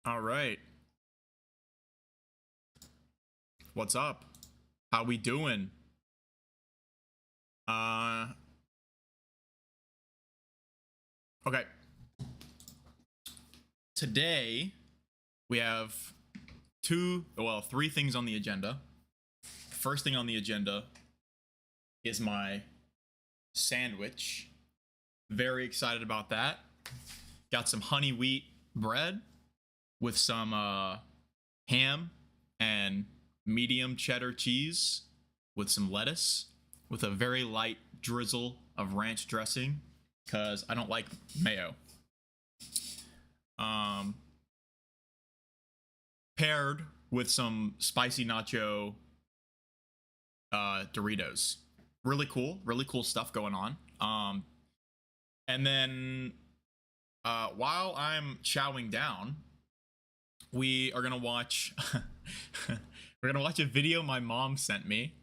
All right. What's up? How we doing? Uh okay. Today we have three things on the agenda. First thing on the agenda is my sandwich. Very excited about that. Got some honey wheat bread with some ham and medium cheddar cheese with some lettuce with a very light drizzle of ranch dressing because I don't like mayo. Um, Paired with some spicy nacho Doritos. Really cool stuff going on. And then while I'm chowing down, we are gonna watch we're gonna watch a video my mom sent me,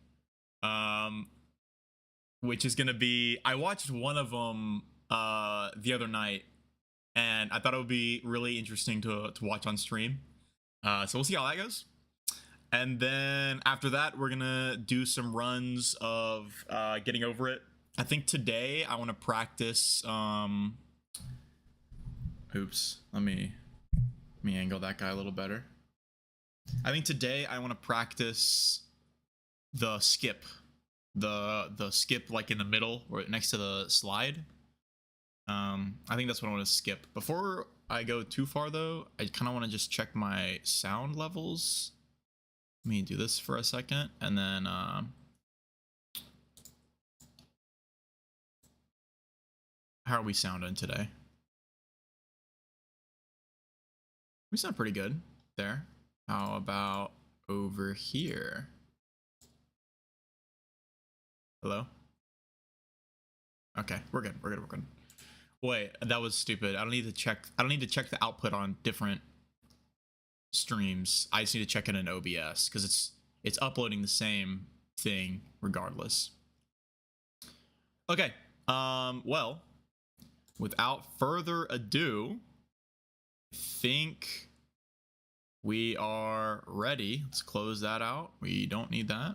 um which is gonna be, I watched one of them the other night, and I thought it would be really interesting to watch on stream. So we'll see how that goes. And then after that, we're gonna do some runs of getting over it. I think today I want to practice oops, let me angle that guy a little better. I think today I want to practice the skip. The skip like in the middle or next to the slide. I think that's what I want to skip. Before I go too far though, I kind of want to just check my sound levels. Let me do this for a second, and then how are we sounding today? We sound pretty good there. How about over here? Hello? Okay, we're good. We're good. Wait, that was stupid. I don't need to check the output on different streams. I just need to check it in OBS because it's uploading the same thing regardless. Okay. Well, without further ado, I think we are ready. Let's close that out. We don't need that.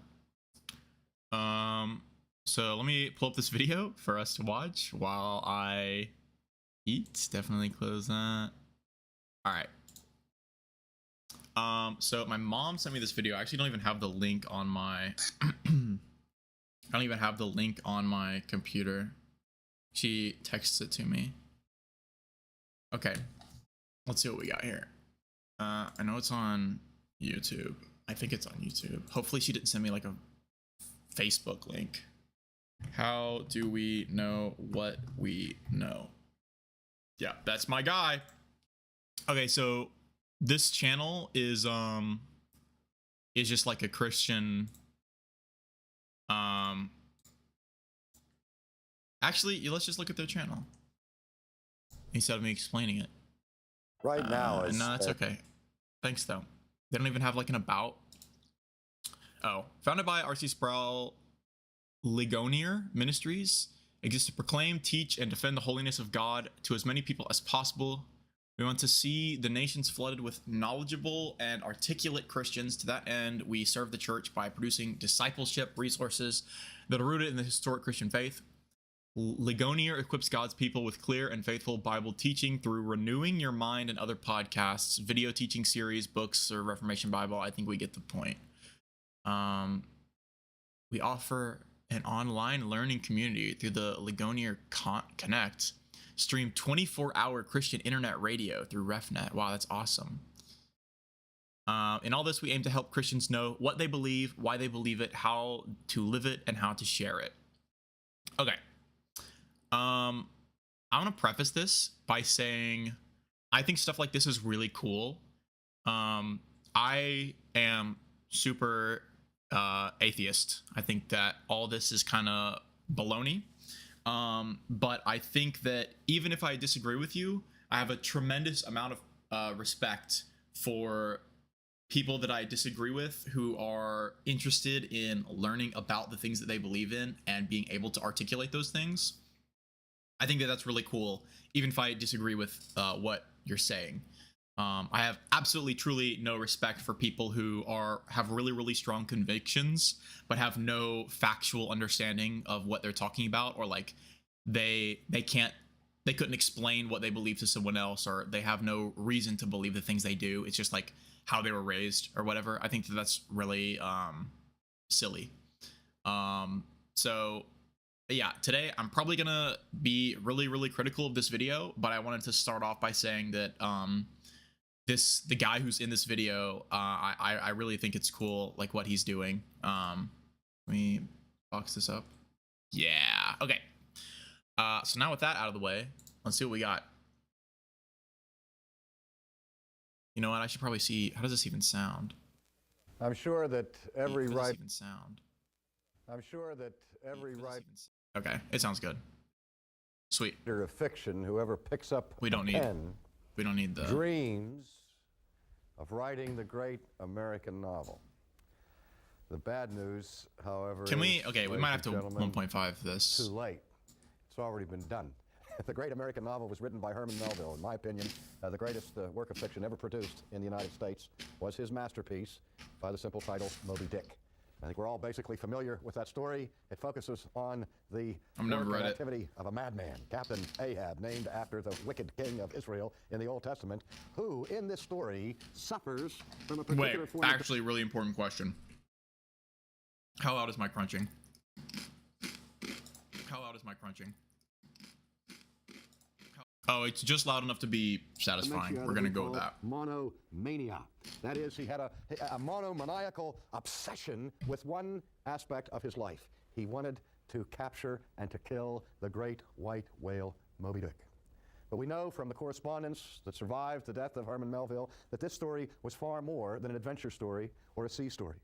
So let me pull up this video for us to watch while I eat. Definitely close that. All right. So my mom sent me this video. I actually don't even have the link on my I don't even have the link on my computer. She texts it to me. Okay. Let's see what we got here. I know it's on YouTube. I think it's on YouTube. Hopefully she didn't send me like a Facebook link. How do we know what we know? Yeah, that's my guy. Okay, so this channel is just like a Christian. Actually, let's just look at their channel instead of me explaining it. Right now, no, that's okay. Thanks though. They don't even have like an about. Oh, founded by R.C. Sproul, Ligonier Ministries exists to proclaim, teach, and defend the holiness of God to as many people as possible. We want to see the nations flooded with knowledgeable and articulate Christians. To that end, we serve the church by producing discipleship resources that are rooted in the historic Christian faith. Ligonier equips God's people with clear and faithful Bible teaching through renewing your mind and other podcasts, video teaching series, books, or Reformation Bible. I think we get the point. We offer an online learning community through the Ligonier Connect. Stream 24-hour Christian internet radio through RefNet. Wow, that's awesome. In all this, we aim to help Christians know what they believe, why they believe it, how to live it, and how to share it. Okay. I want to preface this by saying I think stuff like this is really cool. I am super atheist. I think that all this is kind of baloney. But I think that even if I disagree with you, I have a tremendous amount of respect for people that I disagree with who are interested in learning about the things that they believe in and being able to articulate those things. I think that that's really cool, even if I disagree with what you're saying. I have absolutely, truly no respect for people who have really, really strong convictions, but have no factual understanding of what they're talking about, or like they couldn't explain what they believe to someone else, or they have no reason to believe the things they do. It's just like how they were raised or whatever. I think that's really silly. So yeah, today I'm probably gonna be really, really critical of this video, but I wanted to start off by saying that the guy who's in this video, I really think it's cool, like what he's doing. Let me box this up. Yeah, okay. So now with that out of the way, let's see what we got. You know what? I should probably see, how does this even sound? I'm sure that every right. right. Even sound. I'm sure that every right. Okay, it sounds good. Sweet. Of fiction, whoever picks up we don't need the dreams of writing the great American novel. The bad news, however, can we? Okay, we might have to 1.5 this. Too late. It's already been done. The great American novel was written by Herman Melville. In my opinion, the greatest work of fiction ever produced in the United States was his masterpiece by the simple title Moby Dick. I think we're all basically familiar with that story. It focuses on the activity of a madman, Captain Ahab, named after the wicked king of Israel in the Old Testament, who in this story suffers from a particular form. Actually, really important question. How loud is my crunching? How loud is my crunching? Oh, it's just loud enough to be satisfying. We're gonna go with that. Monomania. That is, he had a monomaniacal obsession with one aspect of his life. He wanted to capture and to kill the great white whale, Moby Dick. But we know from the correspondence that survived the death of Herman Melville that this story was far more than an adventure story or a sea story.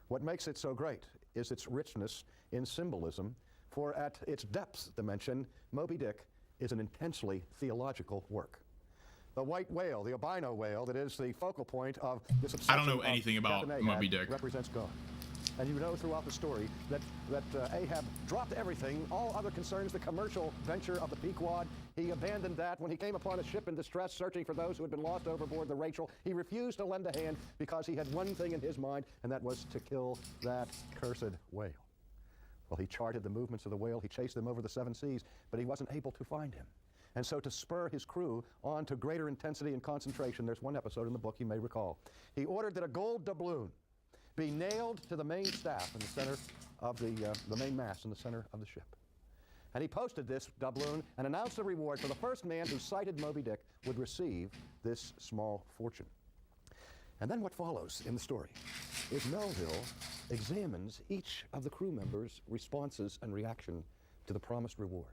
What makes it so great is its richness in symbolism, for at its depth dimension, Moby Dick is an intensely theological work. The white whale, the albino whale, that is the focal point of this obsession. I don't know anything about Moby Dick. Represents God. And you know throughout the story that Ahab dropped everything, all other concerns, the commercial venture of the Pequod. He abandoned that when he came upon a ship in distress searching for those who had been lost overboard, the Rachel. He refused to lend a hand because he had one thing in his mind, and that was to kill that cursed whale. Well, he charted the movements of the whale. He chased them over the 7 seas, but he wasn't able to find him. And so to spur his crew on to greater intensity and concentration, there's one episode in the book you may recall. He ordered that a gold doubloon be nailed to the main staff in the center of the main mast in the center of the ship. And he posted this doubloon and announced the reward for the first man who sighted Moby Dick would receive this small fortune. And then what follows in the story is Melville examines each of the crew members' responses and reaction to the promised reward.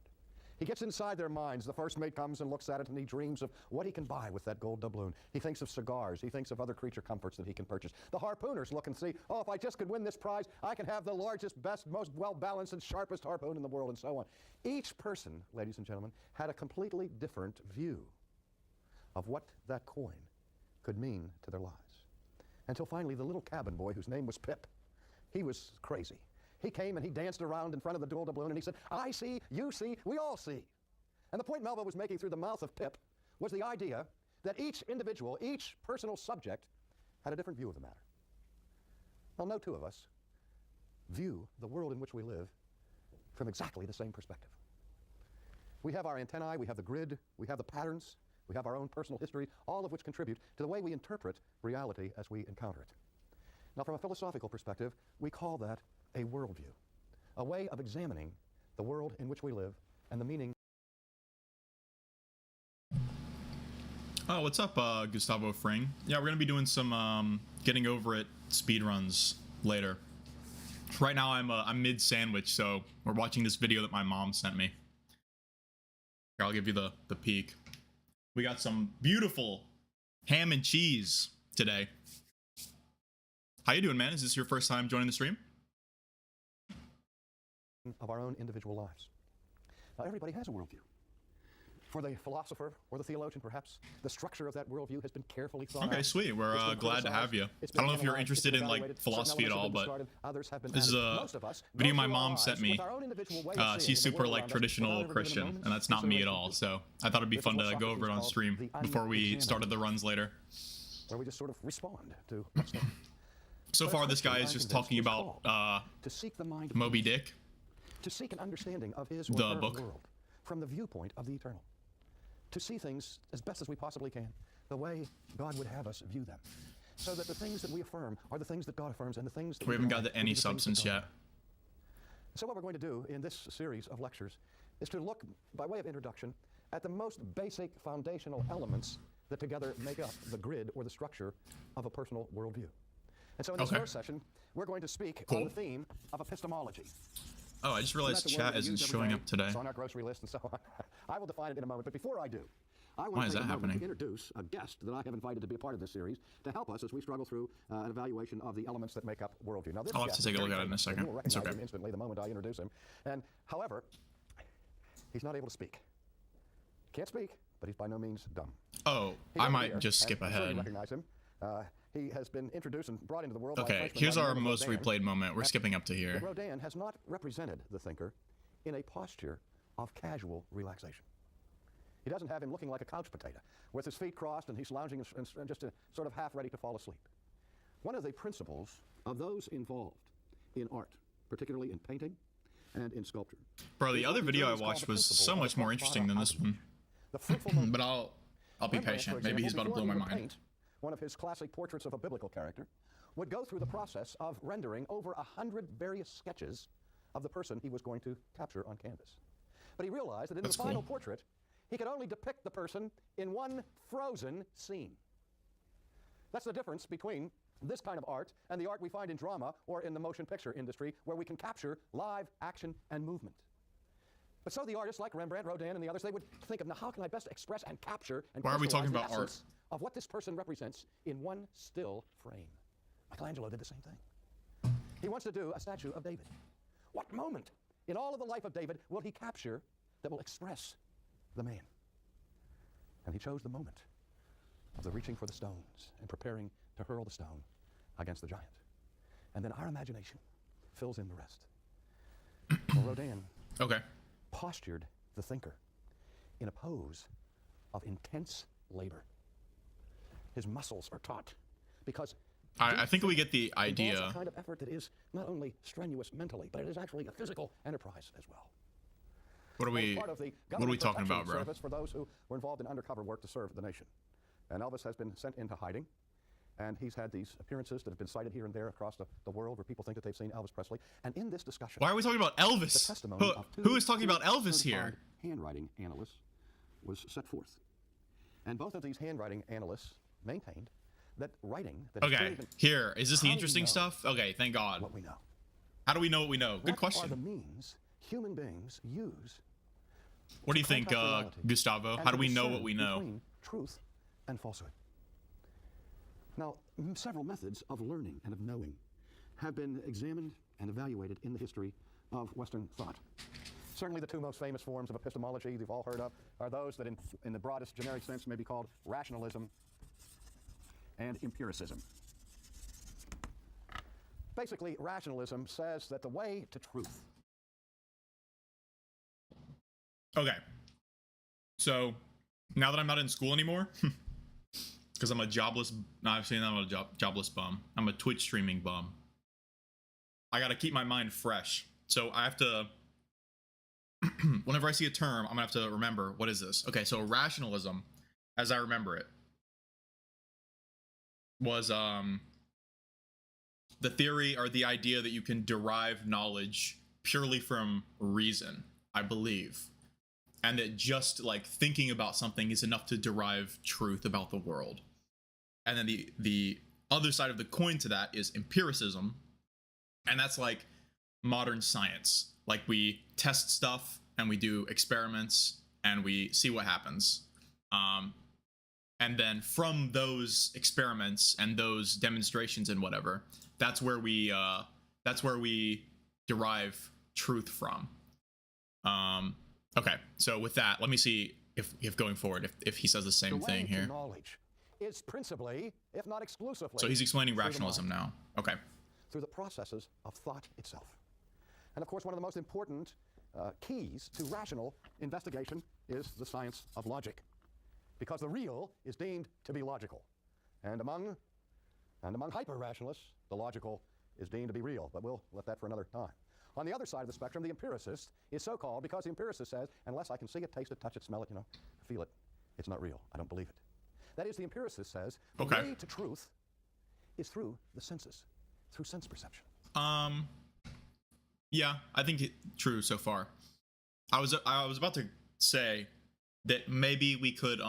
He gets inside their minds. The first mate comes and looks at it, and he dreams of what he can buy with that gold doubloon. He thinks of cigars. He thinks of other creature comforts that he can purchase. The harpooners look and see, oh, if I just could win this prize, I can have the largest, best, most well-balanced, and sharpest harpoon in the world, and so on. Each person, ladies and gentlemen, had a completely different view of what that coin could mean to their lives. Until finally, the little cabin boy, whose name was Pip, he was crazy. He came and he danced around in front of the gold doubloon and he said, I see, you see, we all see. And the point Melville was making through the mouth of Pip was the idea that each individual, each personal subject had a different view of the matter. Well, no two of us view the world in which we live from exactly the same perspective. We have our antennae, we have the grid, we have the patterns, we have our own personal history, all of which contribute to the way we interpret reality as we encounter it. Now, from a philosophical perspective, we call that a worldview, a way of examining the world in which we live and the meaning. Oh, what's up, Gustavo Fring? Yeah, we're gonna be doing some getting over it speedruns later. Right now, I'm mid sandwich, so we're watching this video that my mom sent me. Here, I'll give you the peek. We got some beautiful ham and cheese today. How you doing, man? Is this your first time joining the stream? Of our own individual lives. Now, everybody has a worldview. For the philosopher or the theologian, perhaps, the structure of that worldview has been carefully thought out. Okay, sweet. We're It's been glad to have you. criticized, I don't know if you're analyzed, interested in like evaluated. philosophy at Certain all, elements have but been discarded, others have been this is added. a Most of us video go my through mom our sent lives me. with our own individual way of seeing She's the super world like around us traditional without ever giving a Christian, moment's and that's not me at all. consideration. So I thought it'd be This is fun what to go Socrates over it on called stream the before we unexamined, started the runs later. where we just sort of respond to what's there. So But far, a this guy Christian, is I'm just convinced, talking is about called to seek the mind of Moby God, Dick. to seek an understanding of his or The her book. world from the viewpoint of the eternal, to see things as best as we possibly can, the way God would have us view them, so that the things that we affirm are the things that God affirms, and the things that We haven't deny got to will any be the things that substance God yet. So what we're going to do in this series of lectures is to look, by way of introduction, at the most basic foundational elements that together make up the grid or the structure of a personal worldview. And so in this Okay. first session, we're going to speak Cool. on the theme of epistemology. Oh, I just And realized that's a word chat we isn't use every showing day. up today. It's on our grocery list and so on. I will define it in a moment, but before I do, I Why want is to take that a moment happening? to introduce a guest that I have invited to be a part of this series to help us as we struggle through an evaluation of the elements that make up worldview. Now, this I'll have guest to take is a look very at it in a famous, and second. You will It's recognize okay. him instantly the moment I introduce him. And however, he's not able to speak. Can't speak, but he's by no means dumb. Oh, He's I over might here, just skip and I'm sure you ahead. recognize him. He has been introduced and brought into the world by a Okay, Frenchman here's by the our name of most Rodin. replayed moment. We're skipping up to But here. Rodin has not represented the thinker in a posture of casual relaxation. He doesn't have him looking like a couch potato with his feet crossed and he's lounging and just sort of half ready to fall asleep. One of the principles of those involved in art, particularly in painting and in sculpture, Bro, the is other what video I Germans call watched the was principle so of much more the interesting than this one. the fruitful moment. But I'll be Rembrandt, for patient. Maybe he's about to example, blow my before he would mind. paint one of his classic portraits of a biblical character, would go through the process of rendering over 100 various sketches of the person he was going to capture on canvas. But he realized that in That's the final cool. portrait, he could only depict the person in one frozen scene. That's the difference between this kind of art and the art we find in drama or in the motion picture industry, where we can capture live action and movement. But so the artists like Rembrandt, Rodin, and the others, they would think of, now how can I best express and capture and Why are we talking crystallize the about art? essence of what this person represents in one still frame? Michelangelo did the same thing. He wants to do a statue of David. What moment in all of the life of David will he capture that will express the man? And he chose the moment of the reaching for the stones and preparing to hurl the stone against the giant. And then our imagination fills in the rest. Well, Rodin Okay. postured the thinker in a pose of intense labor. His muscles are taut because I think we get the involves idea. a kind of effort that is not only strenuous mentally, but it is actually a physical enterprise as well. What are As we part of the what are we government talking protection about, bro? service for those who were involved in undercover work to serve the nation. And Elvis has been sent into hiding, and he's had these appearances that have been cited here and there across the world where people think that they've seen Elvis Presley. And in this discussion, Why are we talking about the Elvis? testimony of Who is talking about Elvis certified here? handwriting analysts was set forth. And both of these handwriting analysts maintained that writing that has Okay, clearly been here. Is this the How do we interesting know stuff? Okay, thank God. what we know. How do we know what we know? Good What are the question. means human beings use What do you to think, contact reality Gustavo? and How to do we know discern what we know? between truth and falsehood? Now, several methods of learning and of knowing have been examined and evaluated in the history of Western thought. Certainly the two most famous forms of epistemology you've all heard of are those that in the broadest generic sense may be called rationalism and empiricism. Basically, rationalism says that the way to truth Okay. So, now that I'm not in school anymore, because I'm a jobless, no, I'm saying I'm a jobless bum. I'm a Twitch streaming bum. I gotta keep my mind fresh. So I have to, whenever I see a term, I'm gonna have to remember, what is this? Okay, so rationalism, as I remember it, was the theory or the idea that you can derive knowledge purely from reason, I believe. And that just like thinking about something is enough to derive truth about the world. And then the other side of the coin to that is empiricism. And that's like modern science. Like we test stuff and we do experiments and we see what happens. And then from those experiments and those demonstrations and whatever, that's where we derive truth from. Okay, so with that, let me see. if going forward, if he says the same The thing way to here. knowledge is principally, if not exclusively, So he's explaining through the rationalism mind, now. Okay. through the processes of thought itself. And of course, one of the most important keys to rational investigation is the science of logic, because the real is deemed to be logical, and among hyper-rationalists, the logical is deemed to be real. But we'll let that for another time. On the other side of the spectrum, the empiricist is so called because the empiricist says, unless I can see it, taste it, touch it, smell it, feel it, it's not real. I don't believe it. That is, the empiricist says the way to truth is through the senses, through sense perception. Yeah, I think true so far. I was about to say that maybe we could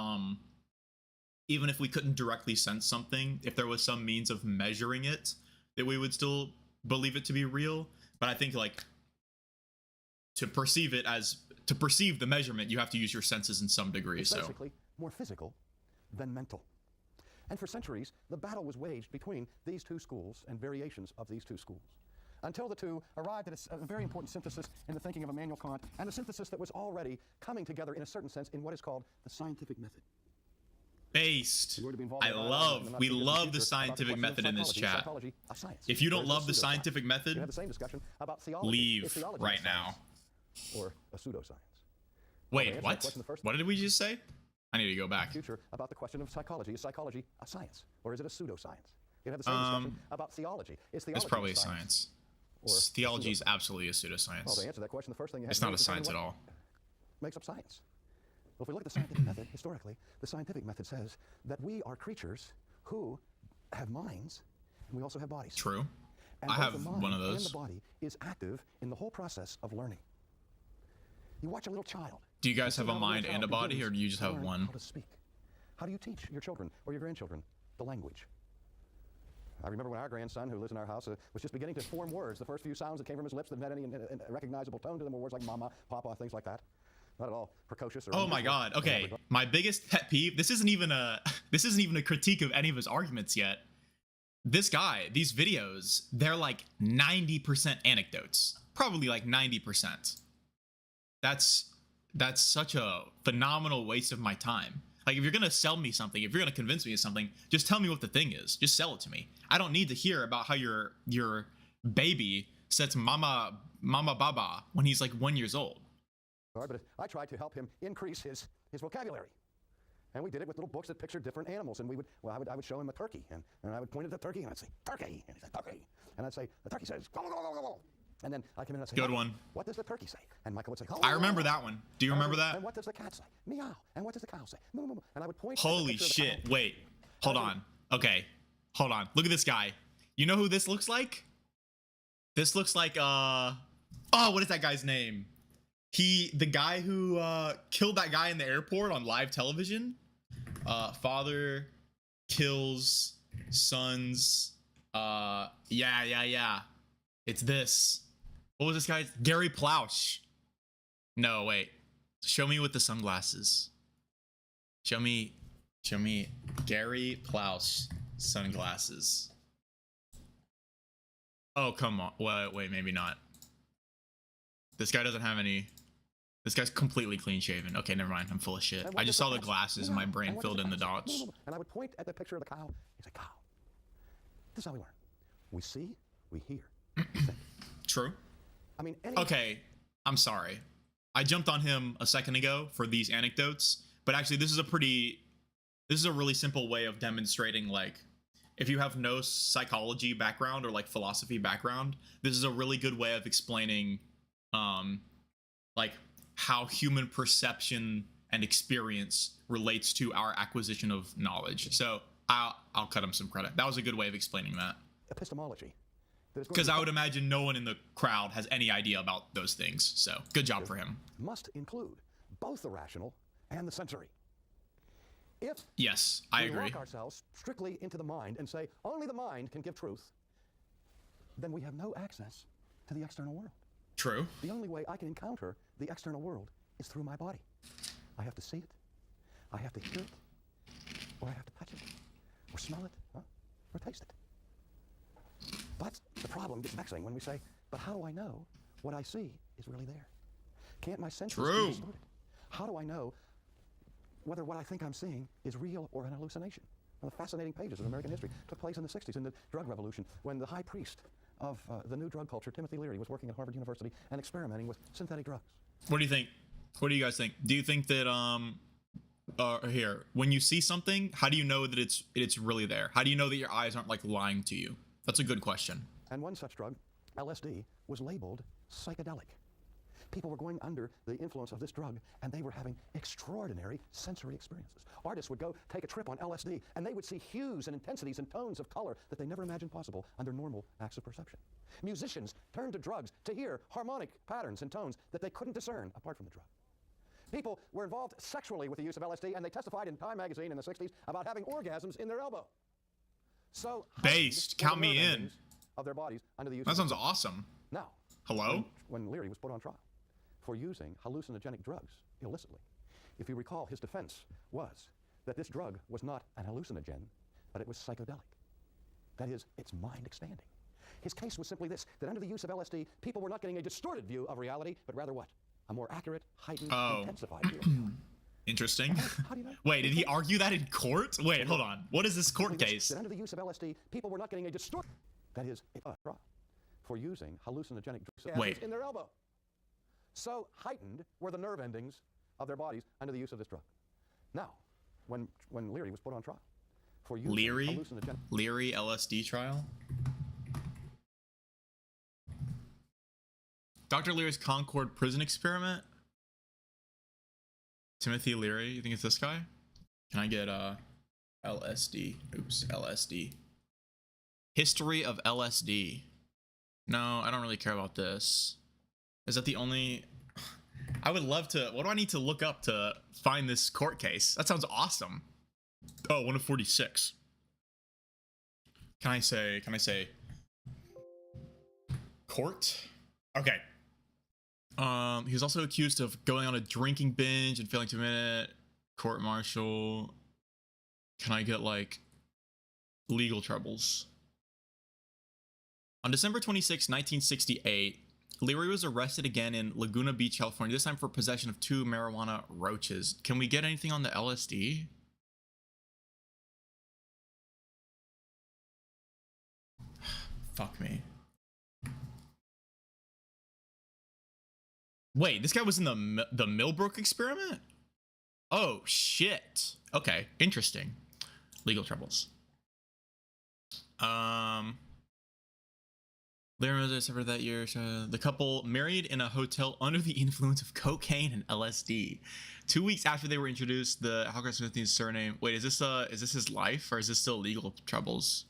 even if we couldn't directly sense something, if there was some means of measuring it, that we would still believe it to be real. But I think like to perceive the measurement, you have to use your senses in some degree. It's so basically more physical than mental. And for centuries, the battle was waged between these two schools and variations of these two schools, until the two arrived at a very important synthesis in the thinking of Immanuel Kant, and a synthesis that was already coming together in a certain sense in what is called the scientific method. Based. We love the scientific method in this chat. If you don't love the scientific method, you have the same discussion about theology. leave right now. Or a pseudoscience. Wait, what? What did we just say? I need to go back. Future about the question of psychology. Is psychology a science, or is it a pseudoscience? You have the same discussion about theology. Is theology It's probably a science? Theology is absolutely a pseudoscience. Well, to answer that question, the first thing you have it's to not do a is determine science at what all. makes up science. Well, if we look at the scientific method, historically, the scientific method says that we are creatures who have minds, and we also have bodies. True. And I both have the mind one of those. And the body is active in the whole process of learning. You watch a little child. Do you guys have a mind and a body, or do you just have one? How to speak. How do you teach your children or your grandchildren the language? I remember when our grandson, who lives in our house, was just beginning to form words. The first few sounds that came from his lips that had any recognizable tone to them were words like mama, papa, things like that. Not at all precocious or. Oh my God. Okay, my biggest pet peeve. This isn't even a critique of any of his arguments yet. This guy, these videos, they're like 90% anecdotes, probably like 90%. That's such a phenomenal waste of my time. Like, if you're gonna sell me something, if you're gonna convince me of something, just tell me what the thing is. Just sell it to me. I don't need to hear about how your baby says mama baba when he's like 1 year old. All right, but I tried to help him increase his vocabulary. And we did it with little books that pictured different animals. And I would show him a turkey, and I would point at the turkey, and I'd say, turkey, and he'd say, turkey. And I'd say, the turkey says, go, go, go, go, go. And then I came in and I'd say, good one. What does the turkey say? And Michael would say, oh, I remember that one. Do you remember that? And what does the cat say? Meow. And what does the cow say? Moo, moo, moo. And I would point. Holy shit. Wait, hold on. Okay, hold on. Look at this guy. You know who this looks like? This looks like, oh, what is that guy's name? The guy who killed that guy in the airport on live television. Father kills sons. Yeah. It's this. What was this guy? Gary Plouch. No, wait. Show me with the sunglasses. Show me Gary Plouch sunglasses. Oh, come on. Wait, maybe not. This guy doesn't have any. This guy's completely clean shaven. Okay, never mind. I'm full of shit. I just saw the glasses and my brain filled in the dots. And I would point at the picture of the cow. He'd say, cow. This is how we learn. We see, we hear. True. I mean, okay, I'm sorry. I jumped on him a second ago for these anecdotes, but actually this is a really simple way of demonstrating, like, if you have no psychology background or like philosophy background, this is a really good way of explaining like how human perception and experience relates to our acquisition of knowledge. So I'll cut him some credit. That was a good way of explaining that. Epistemology. Because I would imagine no one in the crowd has any idea about those things. So good job for him. Must include both the rational and the sensory. If yes, I agree. We lock ourselves strictly into the mind and say only the mind can give truth, then we have no access to the external world. True. The only way I can encounter the external world is through my body. I have to see it, I have to hear it, or I have to touch it, or smell it, or taste it. But the problem gets vexing when we say, but how do I know what I see is really there? Can't my senses be distorted? How do I know whether what I think I'm seeing is real or an hallucination. One of the fascinating pages of American history took place in the 60s in the drug revolution when the high priest of the new drug culture, Timothy Leary, was working at Harvard University and experimenting with synthetic drugs. What do you think? What do you guys think? Do you think that here, when you see something, how do you know that it's really there? How do you know that your eyes aren't like lying to you? That's a good question. And one such drug, LSD, was labeled psychedelic. People were going under the influence of this drug, and they were having extraordinary sensory experiences. Artists would go take a trip on LSD, and they would see hues and intensities and tones of color that they never imagined possible under normal acts of perception. Musicians turned to drugs to hear harmonic patterns and tones that they couldn't discern apart from the drug. People were involved sexually with the use of LSD, and they testified in Time magazine in the 60s about having orgasms in their elbow. So based, count me in. Of their bodies under the use that sounds awesome. Now, hello? When Leary was put on trial for using hallucinogenic drugs illicitly, if you recall, his defense was that this drug was not an hallucinogen, but it was psychedelic. That is, it's mind expanding. His case was simply this, that under the use of LSD, people were not getting a distorted view of reality, but rather what? A more accurate, heightened, intensified view of reality. Interesting. How do you know? Wait, did he argue that in court? Wait, hold on. What is this court case? That under the use of LSD, people were not getting a distorted, that is, a trial for using hallucinogenic drugs in their elbow. So heightened were the nerve endings of their bodies under the use of this drug. Now, when Leary was put on trial for using hallucinogenic... Leary LSD trial? Dr. Leary's Concord prison experiment? Timothy Leary, you think it's this guy? Can I get LSD? Oops, LSD. History of LSD. No, I don't really care about this. Is that the only... I would love to... What do I need to look up to find this court case? That sounds awesome. Oh, 1 of 46. Can I say... Court? Okay. He was also accused of going on a drinking binge and failing to admit it. Court martial. Can I get, like, legal troubles? On December 26, 1968, Leary was arrested again in Laguna Beach, California, this time for possession of 2 marijuana roaches. Can we get anything on the LSD? Fuck me. Wait, this guy was in the Millbrook experiment? Oh, shit. Okay, interesting. Legal troubles. Leary was discovered that year. The couple married in a hotel under the influence of cocaine and LSD. 2 weeks after they were introduced, the Hawker Smith's surname. Wait, is this his life, or is this still legal troubles?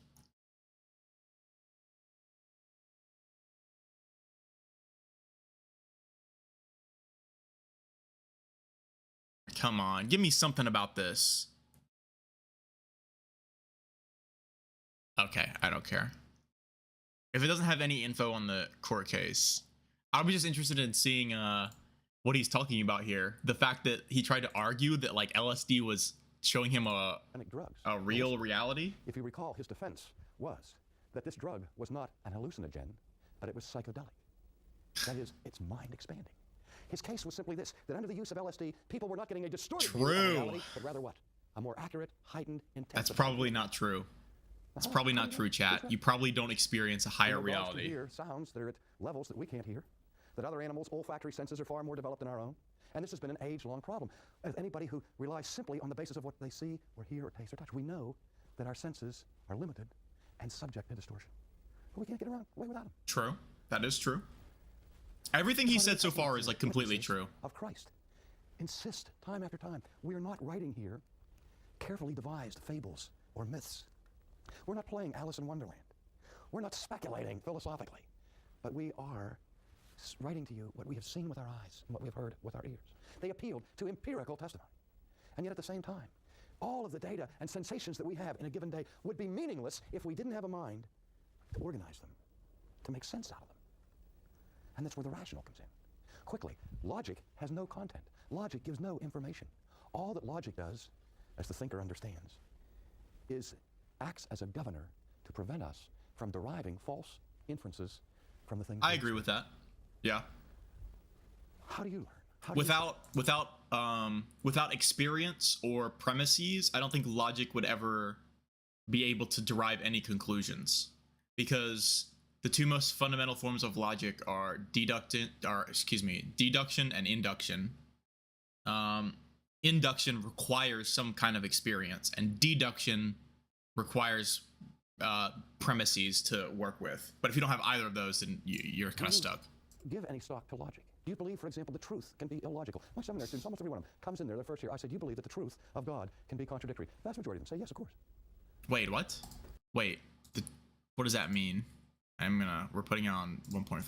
Come on, give me something about this. Okay, I don't care. If it doesn't have any info on the court case, I'll be just interested in seeing what he's talking about here. The fact that he tried to argue that like LSD was showing him a real reality. If you recall, his defense was that this drug was not an hallucinogen, but it was psychedelic. That is, it's mind expanding. His case was simply this, that under the use of LSD, people were not getting a distorted view of reality, but rather what? A more accurate, heightened, intense... That's probably not true. That's probably not true, chat. You probably don't experience a higher reality. To hear sounds that are at levels that we can't hear, that other animals' olfactory senses are far more developed than our own, and this has been an age-long problem. As anybody who relies simply on the basis of what they see or hear or taste or touch, we know that our senses are limited and subject to distortion. But we can't get away without them. True. That is true. Everything he said so far is like completely true. Of Christ. Insist time after time. We are not writing here carefully devised fables or myths. We're not playing Alice in Wonderland. We're not speculating philosophically. But we are writing to you what we have seen with our eyes and what we have heard with our ears. They appealed to empirical testimony. And yet at the same time, all of the data and sensations that we have in a given day would be meaningless if we didn't have a mind to organize them, to make sense out of them. And that's where the rational comes in. Quickly, logic has no content. Logic gives no information. All that logic does, as the thinker understands, is acts as a governor to prevent us from deriving false inferences from the things. I agree with that. Yeah. How do you learn? How do you... without experience or premises, I don't think logic would ever be able to derive any conclusions, because the two most fundamental forms of logic are deduction and induction. Induction requires some kind of experience, and deduction requires premises to work with. But if you don't have either of those, then you're kind of stuck. Give any stock to logic? Do you believe, for example, the truth can be illogical? My seminary students, almost every one of them, comes in there their first year. I say, do you believe that the truth of God can be contradictory? Vast majority of them say, yes, of course. Wait, what? Wait, what does that mean? We're putting it on 1.5.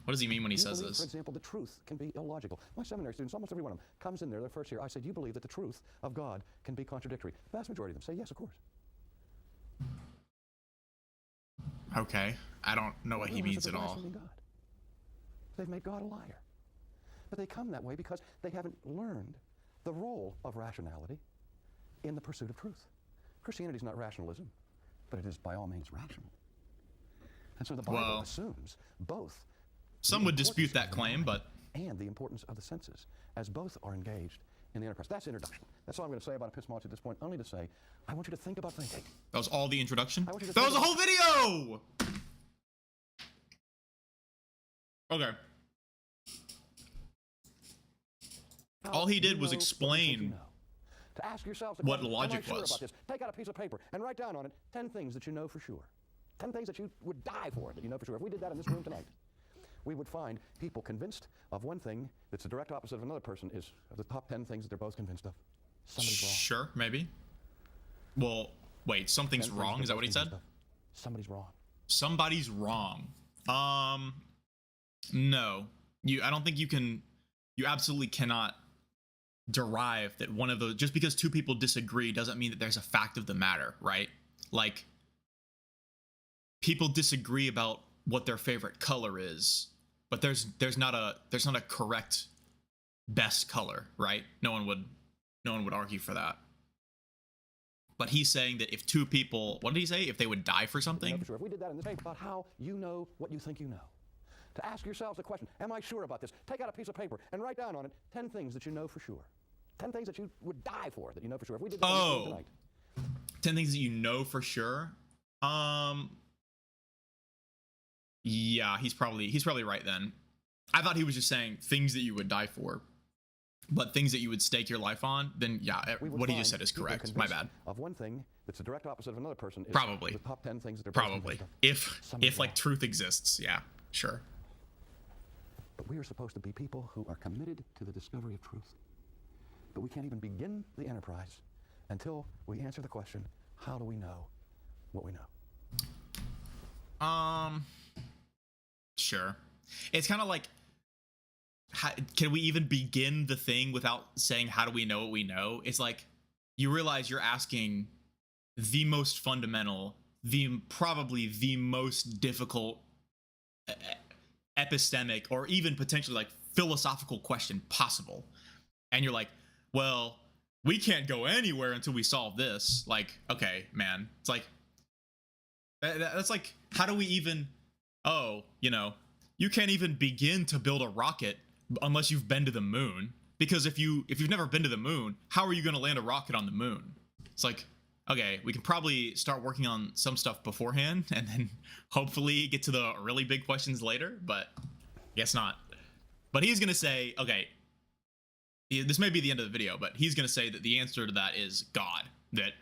What does he mean when he says this? For example, the truth can be illogical. My seminary students, almost every one of them, comes in there their first year. I say, do you believe that the truth of God can be contradictory? Vast majority of them say, yes, of course. Okay, I don't know what he means at all. God. They've made God a liar. But they come that way because they haven't learned the role of rationality in the pursuit of truth. Christianity is not rationalism, but it is by all means rational. And so the Bible assumes both. Some would dispute that claim, but... And the importance of the senses, as both are engaged in the enterprise. That's introduction. That's all I'm going to say about epistemology at this point, only to say, I want you to think about thinking. That was all the introduction? That was a whole video! Okay. All he did was explain to ask yourself what logic was. About this? Take out a piece of paper and write down on it 10 things that you know for sure. 10 things that you would die for that you know for sure. If we did that in this room tonight, we would find people convinced of one thing that's the direct opposite of another person is of the top 10 things that they're both convinced of. Somebody's wrong. Sure, maybe. Well, wait, something's wrong? Is that what he said? Somebody's wrong. Somebody's wrong. No. I don't think you absolutely cannot derive that one of those, just because two people disagree doesn't mean that there's a fact of the matter, right? Like, people disagree about what their favorite color is, but there's not a correct best color, right? No one would argue for that. But he's saying that if two people, what did he say? If they would die for something? For sure. If we did that in this paper about how you know what you think you know. To ask yourselves the question, am I sure about this? Take out a piece of paper and write down on it 10 things that you know for sure. 10 things that you would die for that you know for sure. If we did that in this room tonight. 10 things that you know for sure? Yeah, he's probably right then. I thought he was just saying things that you would die for. But things that you would stake your life on, then yeah, what he just said is correct. My bad. Of one thing that's the direct opposite of another person is probably the top 10 things that are probably if like truth exists, yeah, sure. But we are supposed to be people who are committed to the discovery of truth. But we can't even begin the enterprise until we answer the question, how do we know what we know? Sure. It's kind of like, can we even begin the thing without saying how do we know what we know? It's like you realize you're asking the most fundamental, probably the most difficult epistemic or even potentially like philosophical question possible. And you're like, well, we can't go anywhere until we solve this. Like, okay, man. It's like, that's like, how do we even, you can't even begin to build a rocket unless you've been to the moon, because if you've never been to the moon, how are you going to land a rocket on the moon? It's like, okay, we can probably start working on some stuff beforehand and then hopefully get to the really big questions later, but guess not. But he's going to say, okay, this may be the end of the video, but he's going to say that the answer to that is God, that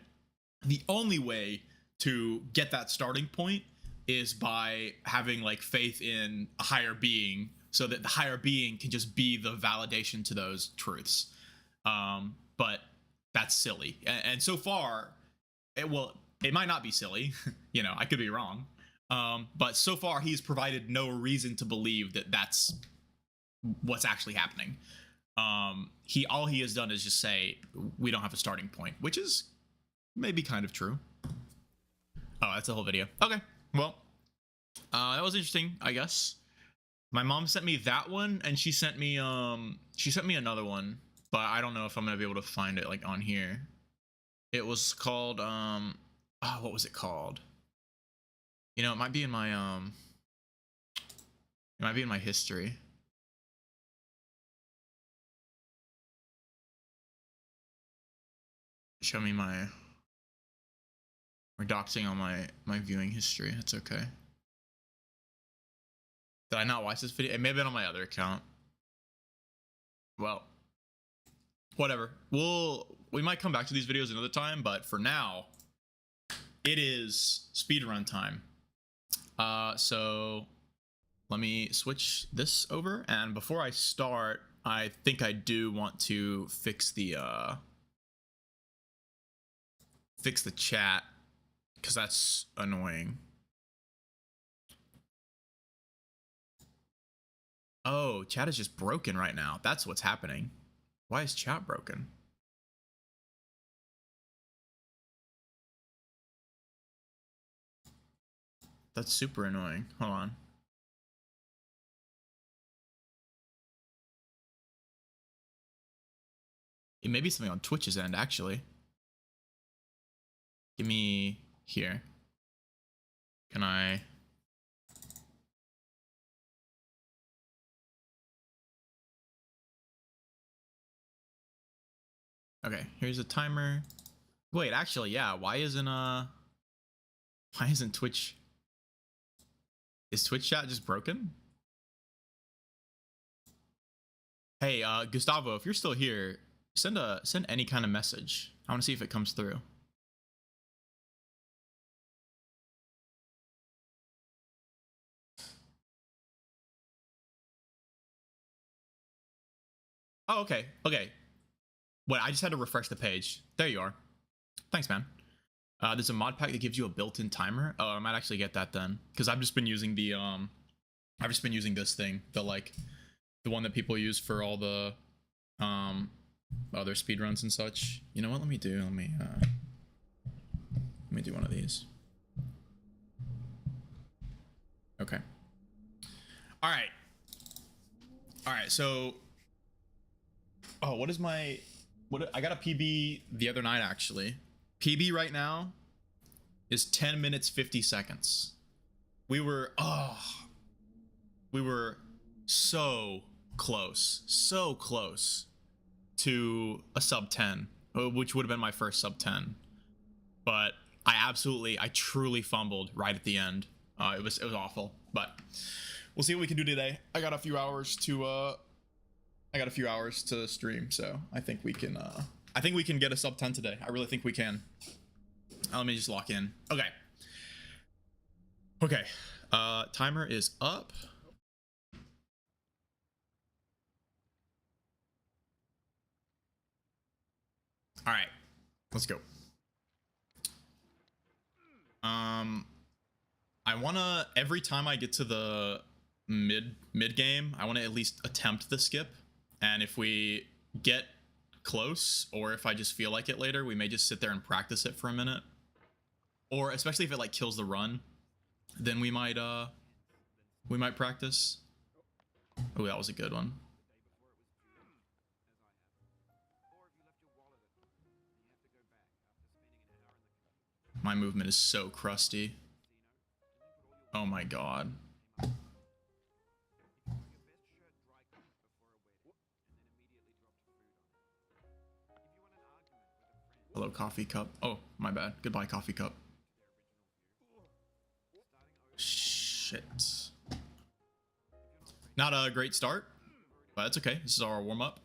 the only way to get that starting point is by having like faith in a higher being, so that the higher being can just be the validation to those truths. But that's silly. And so far, it might not be silly. I could be wrong. But so far, he's provided no reason to believe that that's what's actually happening. All he has done is just say, we don't have a starting point, which is maybe kind of true. Oh, that's the whole video. Okay, well, that was interesting, I guess. My mom sent me that one, and she sent me another one, but I don't know if I'm gonna be able to find it like on here. It was called what was it called? It might be in my history. show me my... We're doxing on my viewing history. That's okay. Did I not watch this video? It may have been on my other account. Well, whatever. We might come back to these videos another time, but for now, it is speedrun time. So let me switch this over, and before I start, I think I do want to fix the chat, because that's annoying. Oh, chat is just broken right now. That's what's happening. Why is chat broken? That's super annoying. Hold on. It may be something on Twitch's end, actually. Give me here. Can I... Okay, here's a timer. Wait, actually, yeah, why isn't Twitch... Is Twitch chat just broken? Hey, Gustavo, if you're still here, send any kind of message. I want to see if it comes through. Oh, okay. Okay. Wait, I just had to refresh the page. There you are. Thanks, man. There's a mod pack that gives you a built-in timer. Oh, I might actually get that then, because I've just been using the I've just been using this thing, the one that people use for all the other speedruns and such. You know what? Let me do one of these. Okay. All right. So, oh, what is my... I got a PB the other night, actually. PB right now is 10 minutes 50 seconds. We were so close to a sub 10, which would have been my first sub 10. But I truly fumbled right at the end. It was awful, but we'll see what we can do today. I got a few hours to stream, so I think we can get a sub 10 today. I really think we can. Let me just lock in. Okay. Timer is up. All right, let's go. I wanna, every time I get to the mid game, I want to at least attempt the skip, and if we get close, or if I just feel like it later, we may just sit there and practice it for a minute, or especially if it like kills the run, then we might practice. Oh, that was a good one. My movement is so crusty. Oh my god. Hello, coffee cup. Oh, my bad. Goodbye, coffee cup. Shit. Not a great start, but that's okay. This is our warm-up.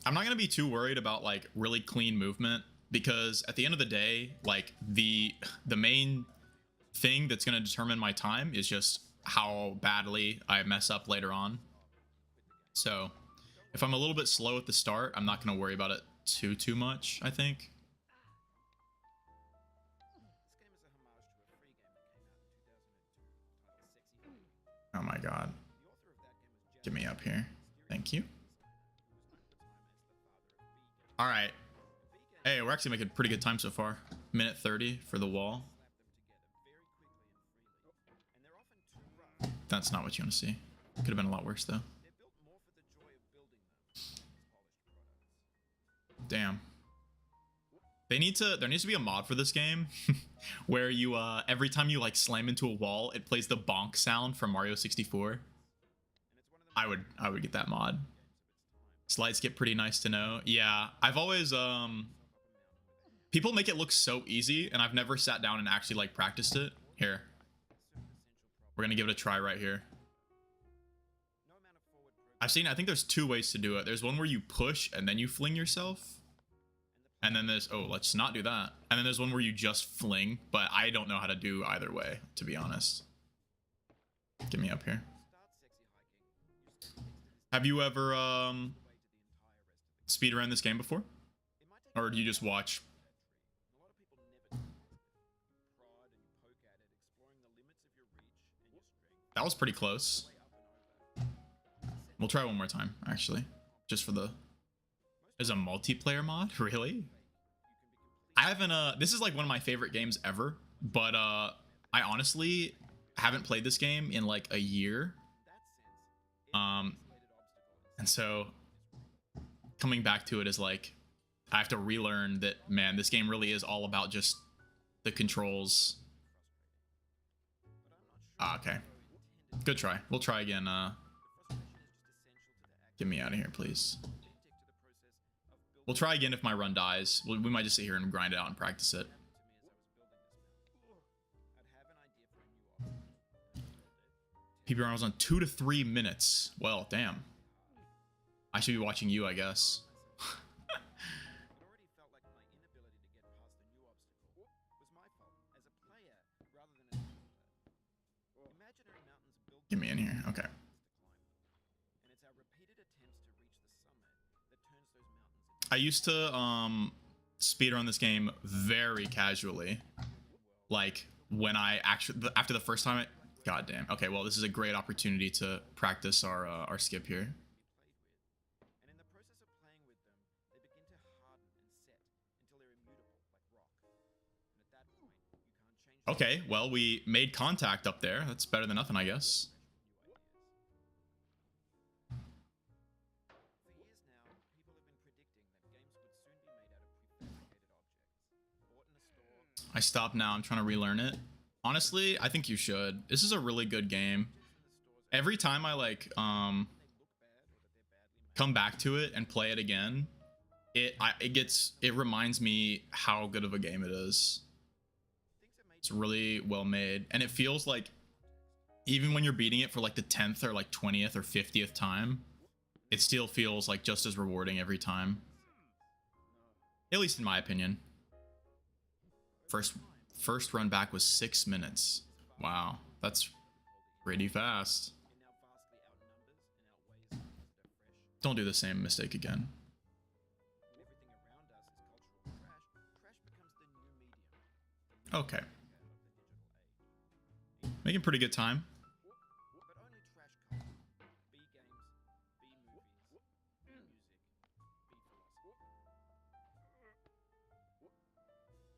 I'm not going to be too worried about like really clean movement, because at the end of the day, like the main thing that's going to determine my time is just how badly I mess up later on. So if I'm a little bit slow at the start, I'm not going to worry about it too much, I think. Oh my god. Get me up here. Thank you. All right. Hey, we're actually making pretty good time so far. Minute 30 for the wall. That's not what you want to see. Could have been a lot worse though. Damn. There needs to be a mod for this game where you every time you like slam into a wall, it plays the bonk sound from Mario 64. I would get that mod. Slides get pretty nice to know. Yeah, I've always people make it look so easy, and I've never sat down and actually like practiced it. Here, we're gonna give it a try right here. I think there's two ways to do it. There's one where you push and then you fling yourself. And then there's, oh, let's not do that. And then there's one where you just fling, but I don't know how to do either way, to be honest. Get me up here. Have you ever speedrun this game before? Or do you just watch? That was pretty close. We'll try one more time, actually. Just for the... There's a multiplayer mod? Really? I haven't, this is like one of my favorite games ever. But, I honestly haven't played this game in like a year. And so... Coming back to it is like... I have to relearn that, man, this game really is all about just the controls. Ah, okay. Good try. We'll try again, Get me out of here, please. We'll try again if my run dies. We might just sit here and grind it out and practice it. PB run was on 2 to 3 minutes. Well, damn. I should be watching you, I guess. Get me in here. Okay. I used to speedrun this game very casually. Like when I actually after the first time God damn. Okay, well this is a great opportunity to practice our skip here. Okay, well we made contact up there. That's better than nothing, I guess. I stopped now. I'm trying to relearn it. Honestly, I think you should. This is a really good game. Every time I like come back to it and play it again, it reminds me how good of a game it is. It's really well made, and it feels like even when you're beating it for like the 10th or like 20th or 50th time, it still feels like just as rewarding every time. At least in my opinion. First run back was 6 minutes. Wow, that's pretty fast. Don't do the same mistake again. Okay. Making pretty good time.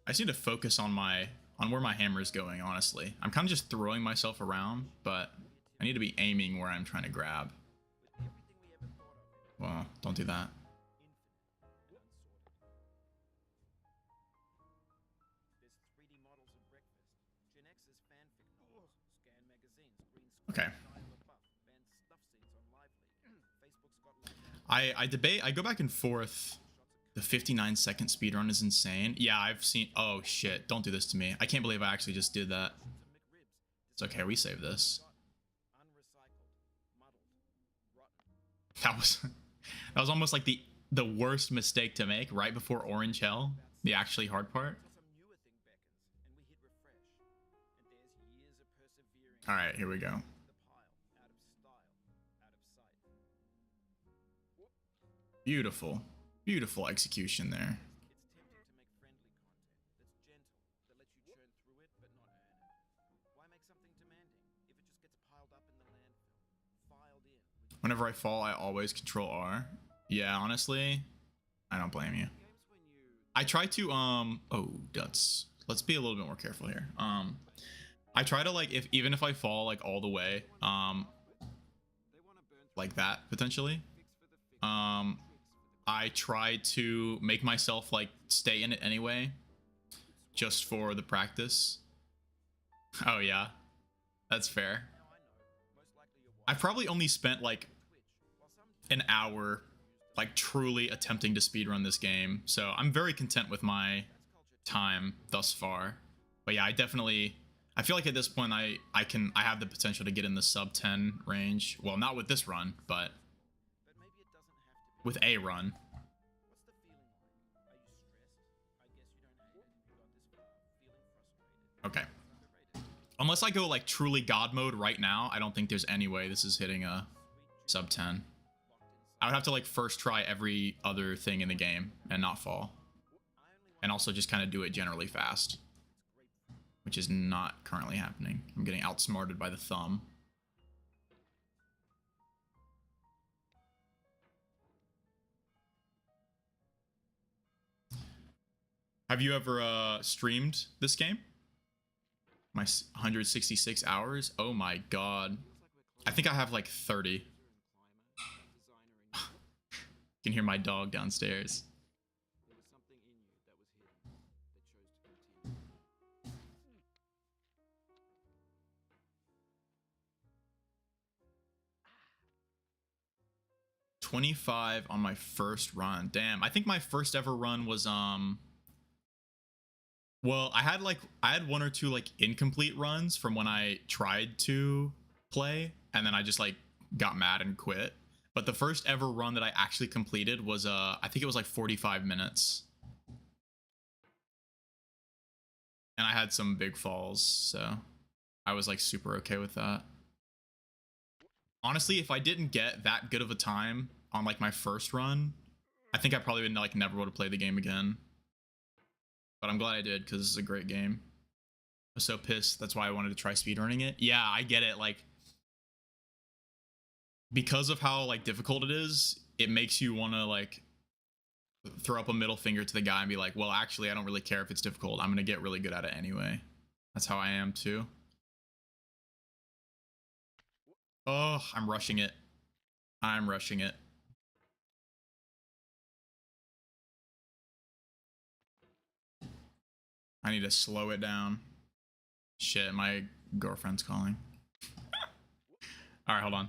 I just need to focus on where my hammer is going, honestly. I'm kind of just throwing myself around, but I need to be aiming where I'm trying to grab. Well, don't do that. Okay. I go back and forth. The 59-second speedrun is insane. Yeah, I've seen... Oh, shit. Don't do this to me. I can't believe I actually just did that. It's okay. We saved this. That was almost like the worst mistake to make right before Orange Hell. The actually hard part. All right, here we go. Beautiful. Beautiful execution there. Whenever I fall, I always control R. Yeah, honestly, I don't blame you. I try to oh, let's be a little bit more careful here. I try to like even if I fall like all the way, like that potentially, I try to make myself like stay in it anyway, just for the practice. Oh yeah, that's fair. I've probably only spent like an hour like truly attempting to speedrun this game. So I'm very content with my time thus far. But yeah, I feel like at this point I have the potential to get in the sub 10 range. Well, not with this run, but with a run. Okay. Unless I go like truly God mode right now, I don't think there's any way this is hitting a sub 10. I would have to like first try every other thing in the game and not fall. And also just kind of do it generally fast, which is not currently happening. I'm getting outsmarted by the thumb. Have you ever streamed this game? My 166 hours? Oh my god. I think I have like 30. You can hear my dog downstairs. 25 on my first run. Damn, I think my first ever run was well, I had one or two like incomplete runs from when I tried to play and then I just like got mad and quit. But the first ever run that I actually completed was I think it was like 45 minutes. And I had some big falls, so I was like super okay with that. Honestly, if I didn't get that good of a time on like my first run, I think I probably would like never would have played the game again. But I'm glad I did because this is a great game. I was so pissed. That's why I wanted to try speedrunning it. Yeah, I get it. Like, because of how like difficult it is, it makes you want to like throw up a middle finger to the guy and be like, well, actually, I don't really care if it's difficult. I'm gonna get really good at it anyway. That's how I am too. Oh, I'm rushing it. I'm rushing it. I need to slow it down. Shit, my girlfriend's calling. All right, hold on.